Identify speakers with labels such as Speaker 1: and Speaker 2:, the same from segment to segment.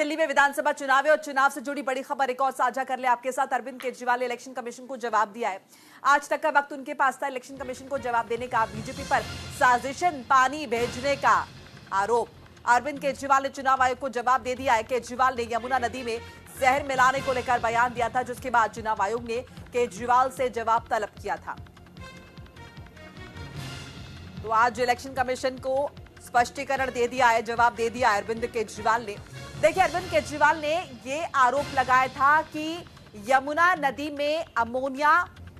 Speaker 1: दिल्ली में विधानसभा चुनाव है और चुनाव से जुड़ी बड़ी खबर एक और साझा कर ले आपके साथ। अरविंद केजरीवाल ने इलेक्शन कमीशन को जवाब दिया है। आज तक का वक्त उनके पास था इलेक्शन कमीशन को जवाब देने का। बीजेपी पर साजिशन पानी भेजने का आरोप। अरविंद केजरीवाल ने चुनाव आयोग को जवाब दे दिया है। केजरीवाल ने यमुना नदी में जहर मिलाने को लेकर बयान दिया था, जिसके बाद चुनाव आयोग ने केजरीवाल से जवाब तलब किया था। तो आज इलेक्शन कमीशन को स्पष्टीकरण दे दिया है, जवाब दे दिया अरविंद केजरीवाल ने। देखिए, अरविंद केजरीवाल ने ये आरोप लगाया था कि यमुना नदी में अमोनिया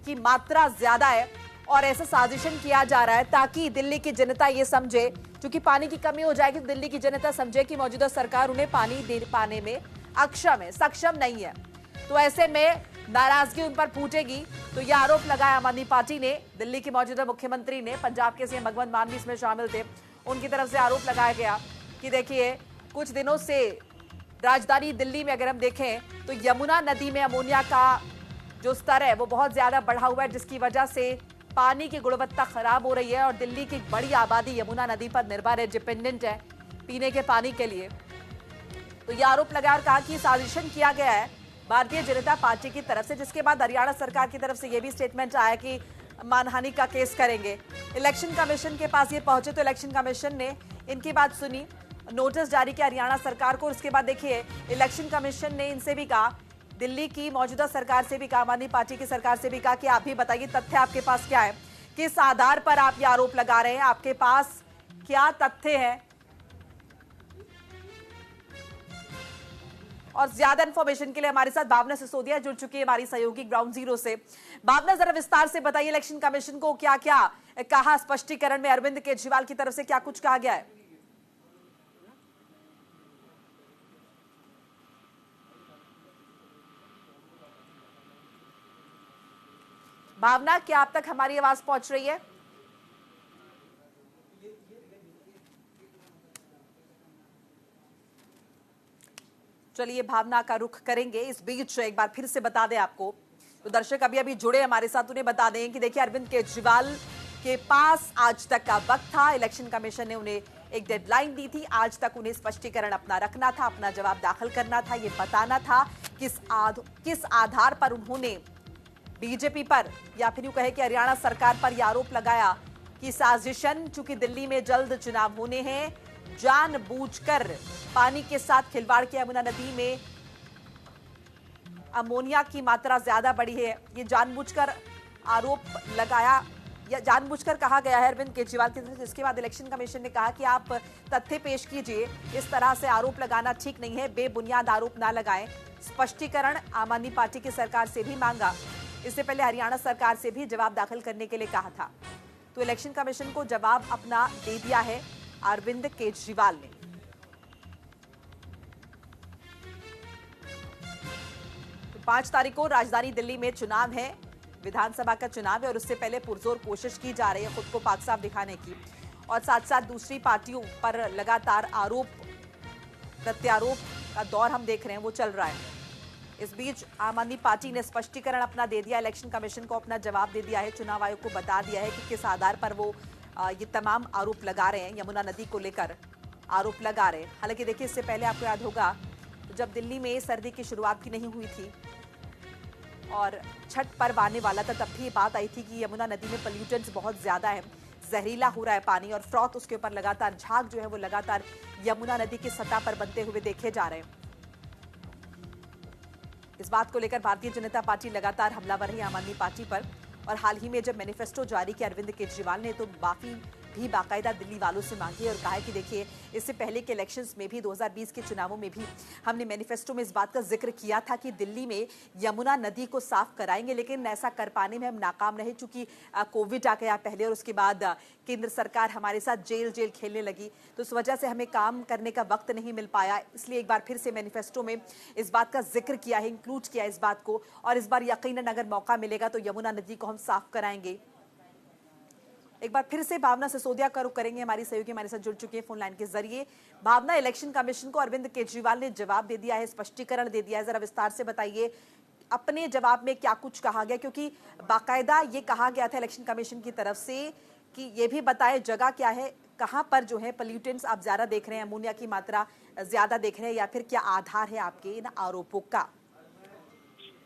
Speaker 1: की मात्रा ज्यादा है और ऐसा साजिशन किया जा रहा है ताकि दिल्ली की जनता ये समझे, क्योंकि पानी की कमी हो जाएगी, दिल्ली की जनता समझे कि मौजूदा सरकार उन्हें पानी दे पाने में सक्षम नहीं है। तो ऐसे में नाराजगी उन पर फूटेगी। तो यह आरोप लगाया आम आदमी पार्टी ने। दिल्ली के मौजूदा मुख्यमंत्री ने, पंजाब के सीएम भगवंत मान भी इसमें शामिल थे, उनकी तरफ से आरोप लगाया गया कि देखिए, कुछ दिनों से राजधानी दिल्ली में अगर हम देखें तो यमुना नदी में अमोनिया का जो स्तर है वो बहुत ज्यादा बढ़ा हुआ है, जिसकी वजह से पानी की गुणवत्ता खराब हो रही है और दिल्ली की बड़ी आबादी यमुना नदी पर निर्भर है, डिपेंडेंट है पीने के पानी के लिए। तो यह आरोप लगाया और कहा कि साजिशन किया गया है भारतीय जनता पार्टी की तरफ से, जिसके बाद हरियाणा सरकार की तरफ से यह भी स्टेटमेंट आया कि मानहानि का केस करेंगे। इलेक्शन कमीशन के पास ये पहुंचे तो इलेक्शन कमीशन ने इनकी बात सुनी, नोटिस जारी किया हरियाणा सरकार को। उसके बाद देखिए, इलेक्शन कमीशन ने इनसे भी कहा, दिल्ली की मौजूदा सरकार से भी कहा, आम आदमी पार्टी की सरकार से भी कहा कि आप भी बताइए तथ्य आपके पास क्या है, किस आधार पर आप ये आरोप लगा रहे हैं, आपके पास क्या तथ्य है। और ज्यादा इंफॉर्मेशन के लिए हमारे साथ भावना सिसोदिया जुड़ चुकी है हमारी सहयोगी ग्राउंड जीरो से। भावना, जरा विस्तार से बताइए इलेक्शन कमीशन को क्या क्या कहा, स्पष्टीकरण में अरविंद केजरीवाल की तरफ से क्या कुछ कहा गया है। भावना, क्या आप तक हमारी आवाज पहुंच रही है? चलिए भावना का रुख करेंगे। इस बीच एक बार फिर से बता दें आपको, तो दर्शक अभी अभी जुड़े हमारे साथ, उन्हें बता दें कि देखिए, अरविंद केजरीवाल के पास आज तक का वक्त था। इलेक्शन कमीशन ने उन्हें एक डेडलाइन दी थी, आज तक उन्हें स्पष्टीकरण अपना रखना था, अपना जवाब दाखिल करना था, ये बताना था किस आधार पर उन्होंने बीजेपी पर या फिर यूं कहे कि हरियाणा सरकार पर यह आरोप लगाया कि साजिशन, चूंकि दिल्ली में जल्द चुनाव होने हैं, जानबूझकर पानी के साथ खिलवाड़ किया, यमुना नदी में अमोनिया की मात्रा ज्यादा बढ़ी है, ये जानबूझकर आरोप लगाया या जानबूझकर कहा गया है अरविंद केजरीवाल की तरफ से। इसके बाद इलेक्शन कमीशन ने कहा कि आप तथ्य पेश कीजिए, इस तरह से आरोप लगाना ठीक नहीं है, बेबुनियाद आरोप ना लगाएं। स्पष्टीकरण आम आदमी पार्टी की सरकार से भी मांगा, इससे पहले हरियाणा सरकार से भी जवाब दाखिल करने के लिए कहा था। तो इलेक्शन कमीशन को जवाब अपना दे दिया है अरविंद केजरीवाल ने। तो 5 तारीख को राजधानी दिल्ली में चुनाव है, विधानसभा का चुनाव है और उससे पहले पुरजोर कोशिश की जा रही है खुद को पाक साफ दिखाने की, और साथ साथ दूसरी पार्टियों पर लगातार आरोप प्रत्यारोप का दौर हम देख रहे हैं, वो चल रहा है। इस बीच आम आदमी पार्टी ने स्पष्टीकरण अपना दे दिया, इलेक्शन कमीशन को अपना जवाब दे दिया है, चुनाव आयोग को बता दिया है कि किस आधार पर वो ये तमाम आरोप लगा रहे हैं, यमुना नदी को लेकर आरोप लगा रहे हैं। हालांकि देखिए, इससे पहले आपको याद होगा जब दिल्ली में सर्दी की शुरुआत भी नहीं हुई थी और छठ पर्व आने वाला था, तब भी ये बात आई थी कि यमुना नदी में पोल्यूटेंट्स बहुत ज्यादा है, जहरीला हो रहा है पानी, और फ्रॉथ उसके ऊपर लगातार, झाग जो है वो लगातार यमुना नदी की सतह पर बनते हुए देखे जा रहे हैं। इस बात को लेकर भारतीय जनता पार्टी लगातार हमलावर रही आम आदमी पार्टी पर, और हाल ही में जब मैनिफेस्टो जारी किया अरविंद केजरीवाल ने, तो माफी भी बाकायदा दिल्ली वालों से मांगी और कहा है कि देखिए, इससे पहले के इलेक्शंस में भी, 2020 के चुनावों में भी हमने मैनिफेस्टो में इस बात का जिक्र किया था कि दिल्ली में यमुना नदी को साफ कराएंगे, लेकिन ऐसा कर पाने में हम नाकाम रहे, चूंकि कोविड आ गया पहले और उसके बाद केंद्र सरकार हमारे साथ जेल खेलने लगी, तो इस वजह से हमें काम करने का वक्त नहीं मिल पाया। इसलिए एक बार फिर से मैनिफेस्टो में इस बात का जिक्र किया है, इंक्लूड किया इस बात को, और इस बार यकीनन अगर मौका मिलेगा तो यमुना नदी को हम साफ कराएंगे। एक बार फिर से भावना सिसोदिया का रुख करेंगे, हमारी सहयोगी हमारे साथ जुड़ चुकी है फोन लाइन के जरिए। भावना, इलेक्शन कमीशन को अरविंद केजरीवाल ने जवाब दे दिया है, स्पष्टीकरण दे दिया है, जरा विस्तार से बताइए अपने जवाब में क्या कुछ कहा गया, क्योंकि बाकायदा ये कहा गया था इलेक्शन कमीशन की तरफ से कि ये भी बताए जगह क्या है, कहाँ पर जो है पोल्यूटेंट्स आप ज्यादा देख रहे हैं, अमोनिया की मात्रा ज्यादा देख रहे हैं, या फिर क्या आधार है आपके इन आरोपों का?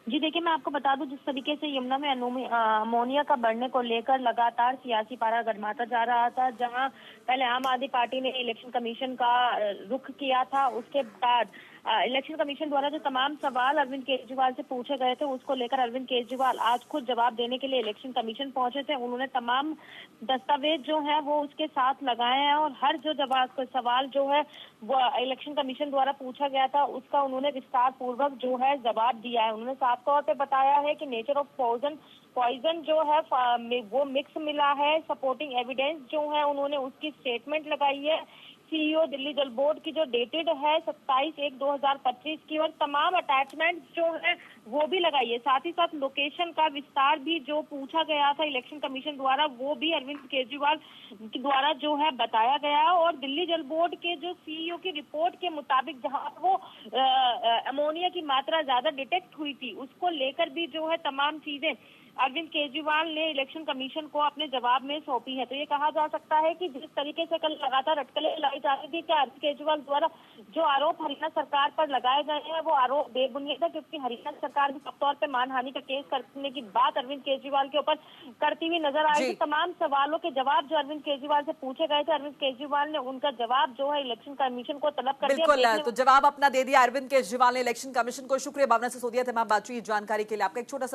Speaker 2: जी देखिए, मैं आपको बता दूं, जिस तरीके से यमुना में अमोनिया का बढ़ने को लेकर लगातार सियासी पारा गरमाता जा रहा था, जहां पहले आम आदमी पार्टी ने इलेक्शन कमीशन का रुख किया था, उसके बाद इलेक्शन कमीशन द्वारा जो तमाम सवाल अरविंद केजरीवाल से पूछे गए थे, उसको लेकर अरविंद केजरीवाल आज खुद जवाब देने के लिए इलेक्शन कमीशन पहुंचे थे। उन्होंने तमाम दस्तावेज जो है वो उसके साथ लगाए हैं और हर जो सवाल जो है वो इलेक्शन कमीशन द्वारा पूछा गया था, उसका उन्होंने विस्तार पूर्वक जो है जवाब दिया है। उन्होंने साफ तौर पे बताया है कि नेचर ऑफ पॉइजन जो है वो मिक्स मिला है। सपोर्टिंग एविडेंस जो है उन्होंने उसकी स्टेटमेंट लगाई है। सीईओ दिल्ली जल बोर्ड की जो डेटेड है 27/1/2025 की, और तमाम अटैचमेंट जो है वो भी लगाई है। साथ ही साथ लोकेशन का विस्तार भी जो पूछा गया था इलेक्शन कमीशन द्वारा, वो भी अरविंद केजरीवाल द्वारा जो है बताया गया। और दिल्ली जल बोर्ड के जो सीईओ की रिपोर्ट के मुताबिक जहां वो अमोनिया की मात्रा ज्यादा डिटेक्ट हुई थी, उसको लेकर भी जो है तमाम चीजें अरविंद केजरीवाल ने इलेक्शन कमीशन को अपने जवाब में सौंपी है। तो ये कहा जा सकता है कि जिस तरीके से कल लगातार अटकलें लाई जा रही थी कि अरविंद केजरीवाल द्वारा जो आरोप हरियाणा सरकार पर लगाए गए हैं वो आरोप बेबुनियाद है, क्योंकि हरियाणा सरकार भी साफ तौर पर मानहानि का केस करने की बात अरविंद केजरीवाल के ऊपर करती हुई नजर आई थी। तमाम सवालों के जवाब जो अरविंद केजरीवाल से पूछे गए थे, अरविंद केजरीवाल ने उनका जवाब जो है इलेक्शन कमीशन को तलब कर दिया।
Speaker 1: बिल्कुल, तो जवाब अपना दे दिया अरविंद केजरीवाल ने इलेक्शन कमीशन को। शुक्रिया भावना सिसोदिया, तमाम बातचीत जानकारी के लिए। आपका एक छोटा सा